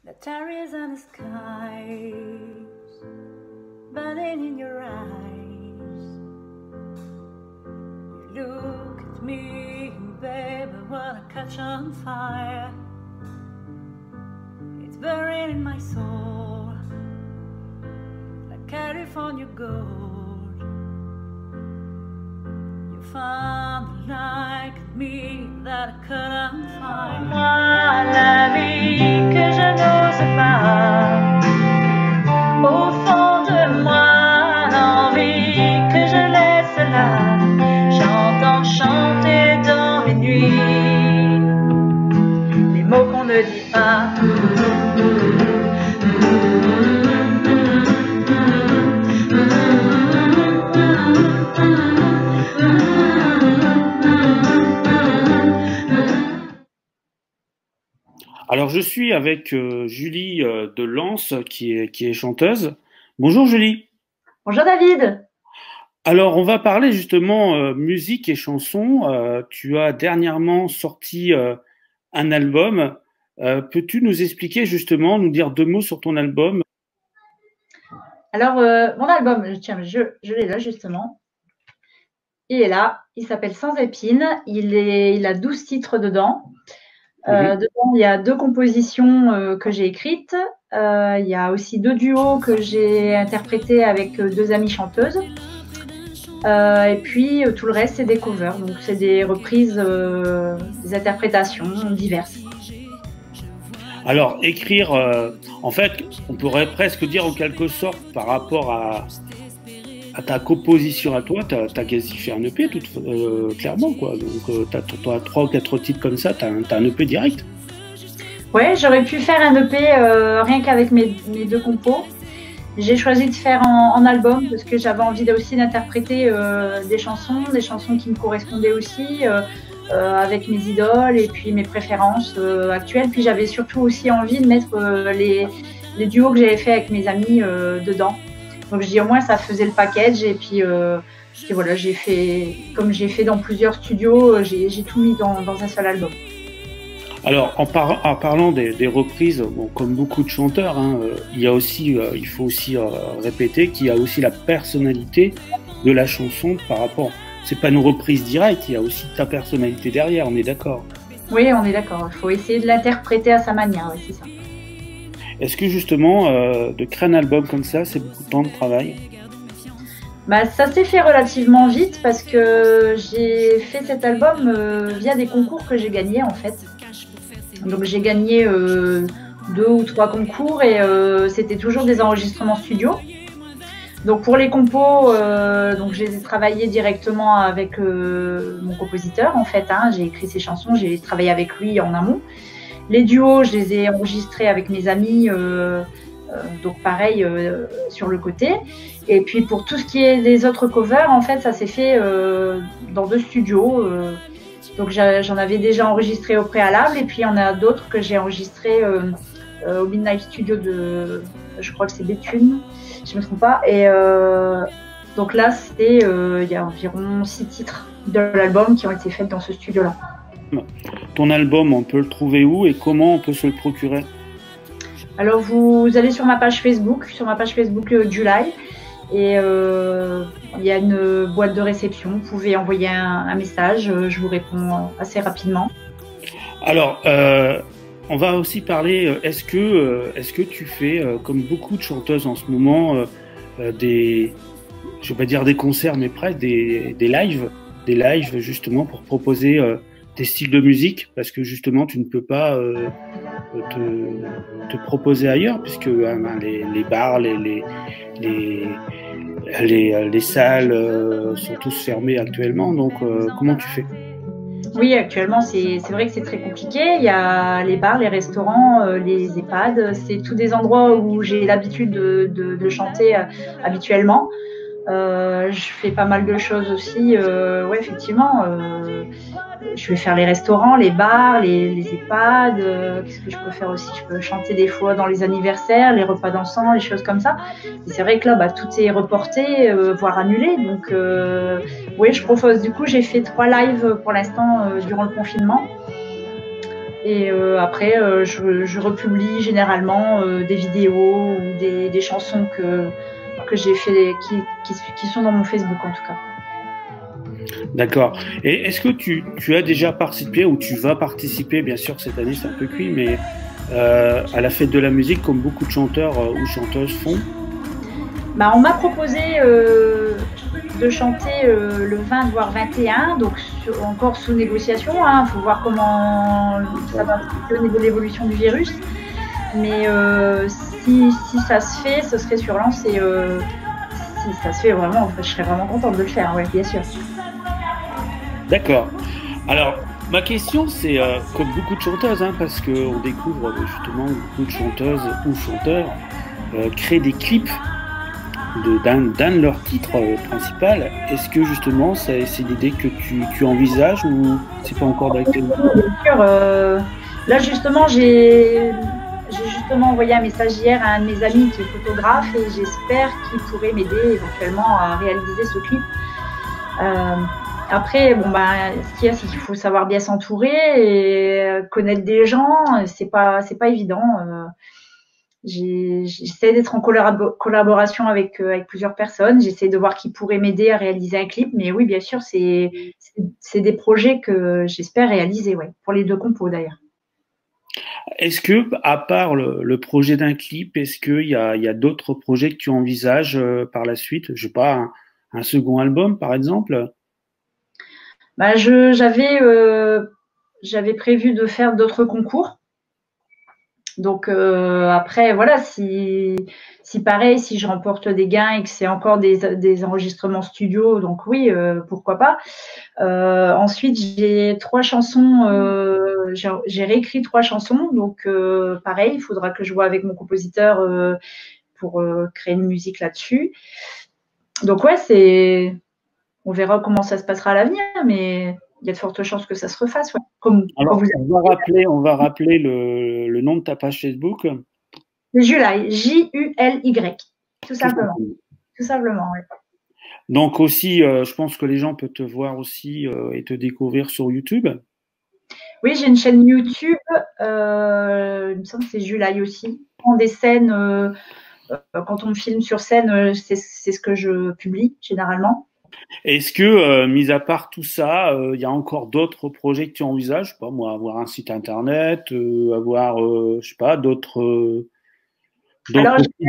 The terrors and the skies burning in your eyes. You look at me, babe, I wanna catch on fire. It's burning in my soul like California gold. You found the like me that I couldn't find. Moi, la vie que je n'ose pas, au fond de moi, l'envie que je laisse là, j'entends chanter dans mes nuits les mots qu'on ne dit pas. Alors, je suis avec Julie de Lens, qui est chanteuse. Bonjour Julie. Bonjour David. Alors, on va parler justement musique et chansons. Tu as dernièrement sorti un album. Peux-tu nous expliquer justement, nous dire deux mots sur ton album? Alors, mon album, tiens, je l'ai là justement. Il est là, il s'appelle Sans épines. Il a 12 titres dedans. Dedans, il y a 2 compositions que j'ai écrites. Il y a aussi 2 duos que j'ai interprétés avec 2 amies chanteuses. Et puis, tout le reste, c'est des covers. Donc, c'est des reprises, des interprétations diverses. Alors, écrire, en fait, on pourrait presque dire en quelque sorte par rapport à ta composition à toi, tu as quasi fait un EP, clairement, quoi. Donc, tu as 3 ou 4 titres comme ça, tu as un EP direct. Ouais, j'aurais pu faire un EP rien qu'avec mes 2 compos. J'ai choisi de faire en album parce que j'avais envie aussi d'interpréter des chansons qui me correspondaient aussi avec mes idoles et puis mes préférences actuelles. Puis j'avais surtout aussi envie de mettre les duos que j'avais fait avec mes amis dedans. Donc je dis au moins ça faisait le package et puis voilà, j'ai fait comme j'ai fait dans plusieurs studios, j'ai tout mis dans un seul album. Alors en parlant des reprises, bon, comme beaucoup de chanteurs, hein, il faut aussi répéter qu'il y a aussi la personnalité de la chanson par rapport. C'est pas une reprise directe, il y a aussi ta personnalité derrière. On est d'accord? Oui, on est d'accord. Il faut essayer de l'interpréter à sa manière, oui, c'est ça. Est-ce que justement, de créer un album comme ça, c'est beaucoup de temps de travail? Bah, ça s'est fait relativement vite parce que j'ai fait cet album via des concours que j'ai gagnés en fait. Donc j'ai gagné 2 ou 3 concours et c'était toujours des enregistrements studio. Donc pour les compos, donc je les ai travaillés directement avec mon compositeur en fait. Hein. J'ai écrit ses chansons, j'ai travaillé avec lui en amont. Les duos, je les ai enregistrés avec mes amis, donc pareil sur le côté. Et puis pour tout ce qui est des autres covers, en fait, ça s'est fait dans 2 studios. Donc j'en avais déjà enregistré au préalable, et puis il y en a d'autres que j'ai enregistrés au Midnight Studio de, je crois que c'est Béthune, si je me trompe pas. Et donc là, c'était il y a environ 6 titres de l'album qui ont été faits dans ce studio-là. Ton album, on peut le trouver où et comment on peut se le procurer? Alors vous allez sur ma page Facebook July, et il y a une boîte de réception. Vous pouvez envoyer un message, je vous réponds assez rapidement. Alors, on va aussi parler, est-ce que tu fais, comme beaucoup de chanteuses en ce moment, je vais pas dire des concerts, mais presque des lives justement pour proposer tes styles de musique, parce que justement tu ne peux pas te proposer ailleurs, puisque les bars, les salles sont tous fermés actuellement. Donc comment tu fais? Oui, actuellement c'est vrai que c'est très compliqué. Il y a les bars, les restaurants, les EHPAD, c'est tous des endroits où j'ai l'habitude de chanter habituellement. Je fais pas mal de choses aussi, ouais, effectivement. Je vais faire les restaurants, les bars, les EHPAD. Qu'est-ce que je peux faire aussi? Je peux chanter des fois dans les anniversaires, les repas dansants, les choses comme ça. Et c'est vrai que là, bah, tout est reporté, voire annulé. Donc, oui, je propose. Du coup, j'ai fait 3 lives pour l'instant durant le confinement. Et après, je republie généralement des vidéos ou des chansons que j'ai fait, qui sont dans mon Facebook en tout cas. D'accord. Et est-ce que tu as déjà participé ou tu vas participer, bien sûr cette année c'est un peu cuit, mais à la fête de la musique comme beaucoup de chanteurs ou chanteuses font? Bah, on m'a proposé de chanter le 20 voire 21, donc encore sous négociation. Il faut voir comment ça va au niveau de l'évolution du virus. Mais si ça se fait, ce serait sur Lens et si ça se fait vraiment, je serais vraiment contente de le faire, ouais, bien sûr. D'accord. Alors, ma question, c'est comme beaucoup de chanteuses, hein, parce qu'on découvre justement beaucoup de chanteuses ou chanteurs créent des clips d'un de leurs titres principaux. Est-ce que justement, c'est l'idée que tu envisages ou c'est pas encore d'actualité? Bien sûr. Là, justement, j'ai justement envoyé un message hier à un de mes amis qui est photographe et j'espère qu'il pourrait m'aider éventuellement à réaliser ce clip. Après, bon, ce qu'il y a, c'est qu'il faut savoir bien s'entourer et connaître des gens. C'est pas évident. J'essaie d'être en collaboration avec plusieurs personnes. J'essaie de voir qui pourrait m'aider à réaliser un clip. Mais oui, bien sûr, c'est des projets que j'espère réaliser, ouais, pour les deux compos d'ailleurs. Est-ce que, à part le projet d'un clip, est-ce qu'il y a d'autres projets que tu envisages par la suite? Je sais pas, un second album, par exemple? J'avais prévu de faire d'autres concours. Donc après, voilà, si pareil, si je remporte des gains et que c'est encore des enregistrements studio, donc oui, pourquoi pas. Ensuite, j'ai 3 chansons, j'ai réécrit 3 chansons, donc pareil, il faudra que je vois avec mon compositeur pour créer une musique là-dessus. Donc ouais, on verra comment ça se passera à l'avenir, mais il y a de fortes chances que ça se refasse. Ouais. Alors, on va rappeler le nom de ta page Facebook. C'est July, July, tout simplement. Tout simplement, oui. Donc aussi, je pense que les gens peuvent te voir aussi et te découvrir sur YouTube. Oui, j'ai une chaîne YouTube. Il me semble que c'est July aussi. On des scènes, quand on me filme sur scène, c'est ce que je publie généralement. Est-ce que, mis à part tout ça, il y a encore d'autres projets que tu envisages? Je sais pas, moi, avoir un site internet, avoir, je sais pas, d'autres types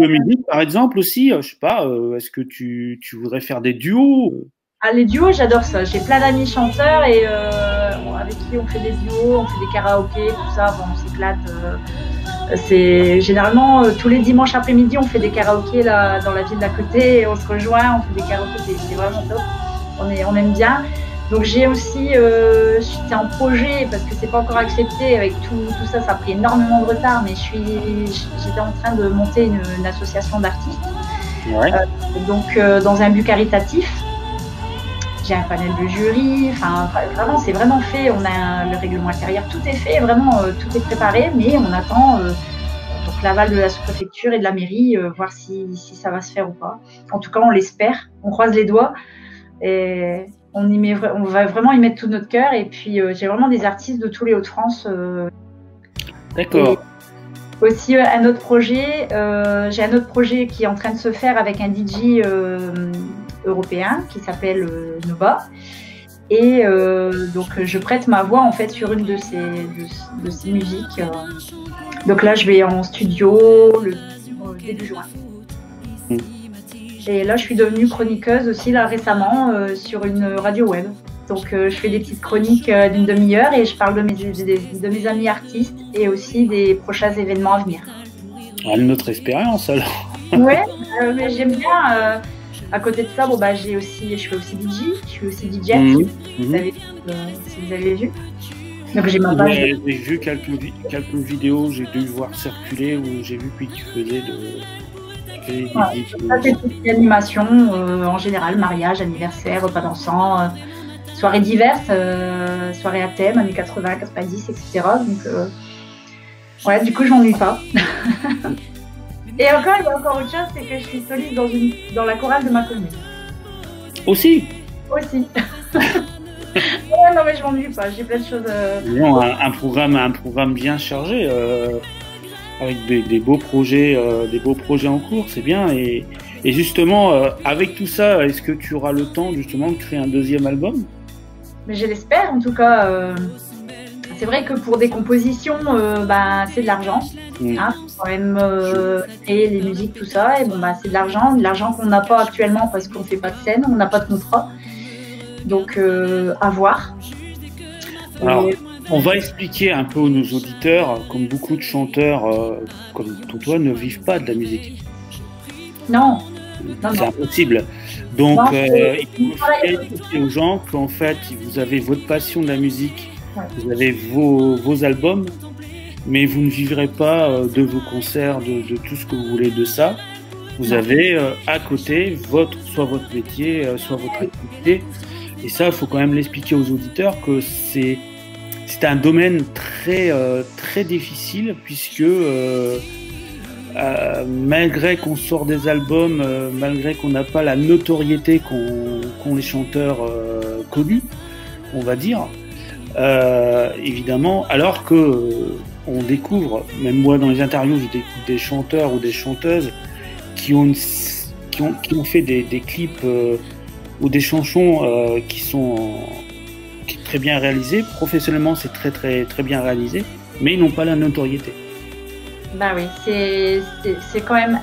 de musique, par exemple aussi. Je sais pas, est-ce que tu voudrais faire des duos? Ah, les duos, j'adore ça. J'ai plein d'amis chanteurs et avec qui on fait des duos, on fait des karaokés, tout ça. Bon, on s'éclate. C'est généralement tous les dimanches après-midi, on fait des karaokés là dans la ville d'à côté et on se rejoint, on fait des karaokés, c'est vraiment top. On aime bien. Donc j'ai aussi, j'étais en projet parce que c'est pas encore accepté avec tout ça, ça a pris énormément de retard, mais j'étais en train de monter une association d'artistes. Ouais. Donc dans un but caritatif. J'ai un panel de jury, enfin vraiment c'est vraiment fait, on a le règlement intérieur, tout est fait, vraiment tout est préparé, mais on attend donc l'aval de la sous-préfecture et de la mairie, voir si ça va se faire ou pas. En tout cas, on l'espère, on croise les doigts et on va vraiment y mettre tout notre cœur. Et puis j'ai vraiment des artistes de tous les Hauts-de-France. D'accord. Aussi un autre projet, j'ai un autre projet qui est en train de se faire avec un DJ européen qui s'appelle Nova et donc je prête ma voix en fait sur une de ces musiques. Donc là je vais en studio le début juin. Et là je suis devenue chroniqueuse aussi là récemment sur une radio web. Donc je fais des petites chroniques d'une demi-heure et je parle de mes amis artistes et aussi des prochains événements à venir. Une autre expérience alors. Ouais, mais j'aime bien. À côté de ça, bon, je fais aussi DJ, je suis aussi DJ, si vous avez vu. Donc j'ai ma page. J'ai vu quelques vidéos, j'ai dû voir circuler où j'ai vu que tu faisais ça, c'est toutes les animations, en général, mariage, anniversaire, repas dansant, soirées diverses, soirées à thème, années 80, 90, etc. Donc, ouais, du coup, je m'ennuie pas. Et encore, il y a encore autre chose, c'est que je suis soliste dans la chorale de ma commune. Aussi. Ouais, non, mais je m'ennuie pas. J'ai plein de choses. Non, un programme bien chargé, avec des beaux projets, en cours, c'est bien. Et justement, avec tout ça, est-ce que tu auras le temps justement de créer un deuxième album? Mais je l'espère, en tout cas. C'est vrai que pour des compositions, c'est de l'argent. Hein, faut quand même créer les musiques, tout ça. Et bon, c'est de l'argent qu'on n'a pas actuellement parce qu'on fait pas de scène, on n'a pas de contrat. Donc, à voir. Alors, on va expliquer un peu à nos auditeurs, comme beaucoup de chanteurs, comme toi, ne vivent pas de la musique. Non. C'est impossible. Donc, il faut expliquer aux gens qu'en fait, vous avez votre passion de la musique, vous avez vos albums, mais vous ne vivrez pas de vos concerts, de tout ce que vous voulez de ça. Vous avez à côté soit votre métier, soit votre activité. Et ça, il faut quand même l'expliquer aux auditeurs que c'est un domaine très difficile puisque malgré qu'on sort des albums, malgré qu'on n'a pas la notoriété qu'ont les chanteurs connus, on va dire, évidemment, alors que on découvre, même moi dans les interviews, je découvre des chanteurs ou des chanteuses qui ont fait des clips ou des chansons qui sont très bien réalisées. Professionnellement, c'est très bien réalisé, mais ils n'ont pas la notoriété. Bah oui, c'est quand même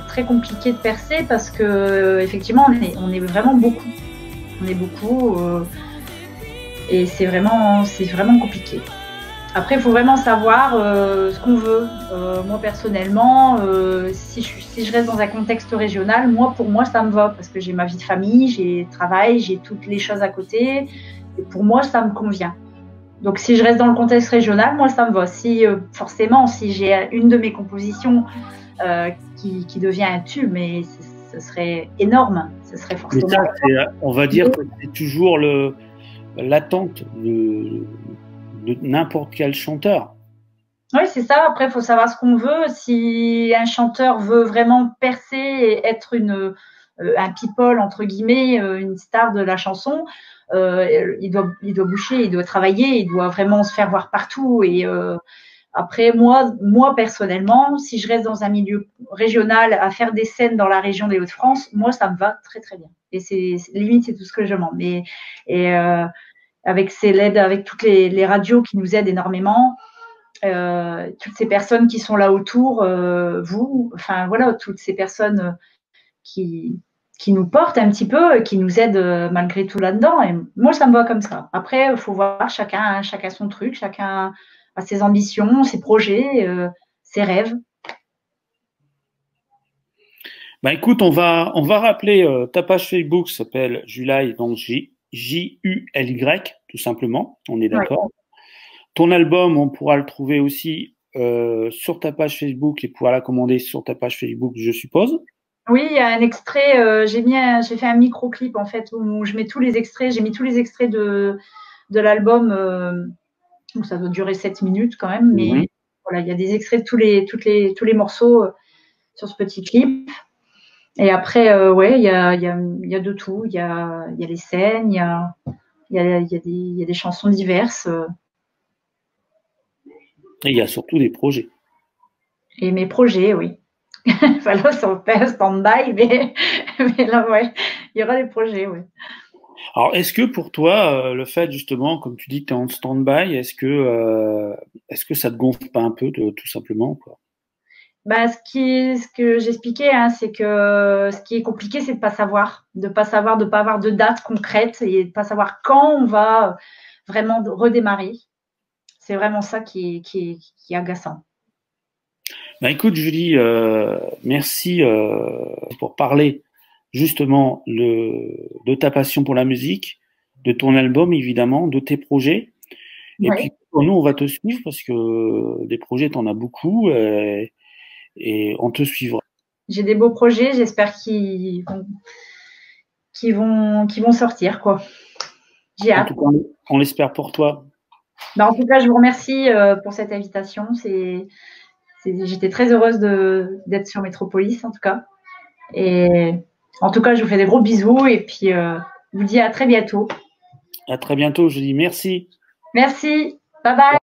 très compliqué de percer parce que effectivement on est vraiment beaucoup. On est beaucoup et c'est vraiment compliqué. Après, il faut vraiment savoir ce qu'on veut. Moi, personnellement, si je reste dans un contexte régional, pour moi, ça me va parce que j'ai ma vie de famille, j'ai le travail, j'ai toutes les choses à côté. Et pour moi, ça me convient. Donc, si je reste dans le contexte régional, moi, ça me va. Forcément, si j'ai une de mes compositions qui devient un tube, mais ce serait énorme. Ce serait forcément. Mais ça, on va dire que c'est toujours l'attente de n'importe quel chanteur. Oui, c'est ça. Après, il faut savoir ce qu'on veut. Si un chanteur veut vraiment percer et être un people, entre guillemets, une star de la chanson, il doit boucher, il doit travailler, il doit vraiment se faire voir partout. Et après, moi, personnellement, si je reste dans un milieu régional à faire des scènes dans la région des Hauts-de-France, moi, ça me va très, très bien. Et limite, c'est tout ce que je demande. Avec avec toutes les radios qui nous aident énormément, toutes ces personnes qui sont là autour, toutes ces personnes qui nous portent un petit peu, qui nous aident malgré tout là-dedans. Et moi, ça me va comme ça. Après, il faut voir chacun son truc, chacun a ses ambitions, ses projets, ses rêves. Écoute, on va rappeler ta page Facebook s'appelle July, donc J-U-L-Y, tout simplement. On est d'accord. Ouais. Ton album, on pourra le trouver aussi sur ta page Facebook et pourra la commander sur ta page Facebook, je suppose. Oui, il y a un extrait. J'ai fait un micro-clip en fait où je mets tous les extraits. J'ai mis tous les extraits de l'album. Donc ça doit durer 7 minutes quand même, mais voilà, il y a des extraits de tous les morceaux sur ce petit clip. Et après, il y a de tout. Il y a les scènes, il y a des chansons diverses. Et il y a surtout des projets. Et mes projets, oui. Enfin, là, c'est un stand-by, mais là, ouais, il y aura des projets, oui. Alors, est-ce que pour toi, le fait justement, comme tu dis que tu es en stand-by, est-ce que ça te gonfle pas un peu, tout simplement, quoi? Ce que j'expliquais, c'est que ce qui est compliqué, c'est de pas savoir, de pas avoir de date concrète et de pas savoir quand on va vraiment redémarrer. C'est vraiment ça qui est agaçant. Écoute, Julie, merci pour parler justement de ta passion pour la musique, de ton album évidemment, de tes projets. Et puis pour nous, on va te suivre parce que des projets, tu en as beaucoup et on te suivra. J'ai des beaux projets, j'espère qu'ils vont sortir, quoi. J'ai hâte. En tout cas, on l'espère pour toi. En tout cas, je vous remercie pour cette invitation. J'étais très heureuse d'être sur Métropolis, en tout cas. Et en tout cas, je vous fais des gros bisous et puis je vous dis à très bientôt. À très bientôt, je dis merci. Merci. Bye bye.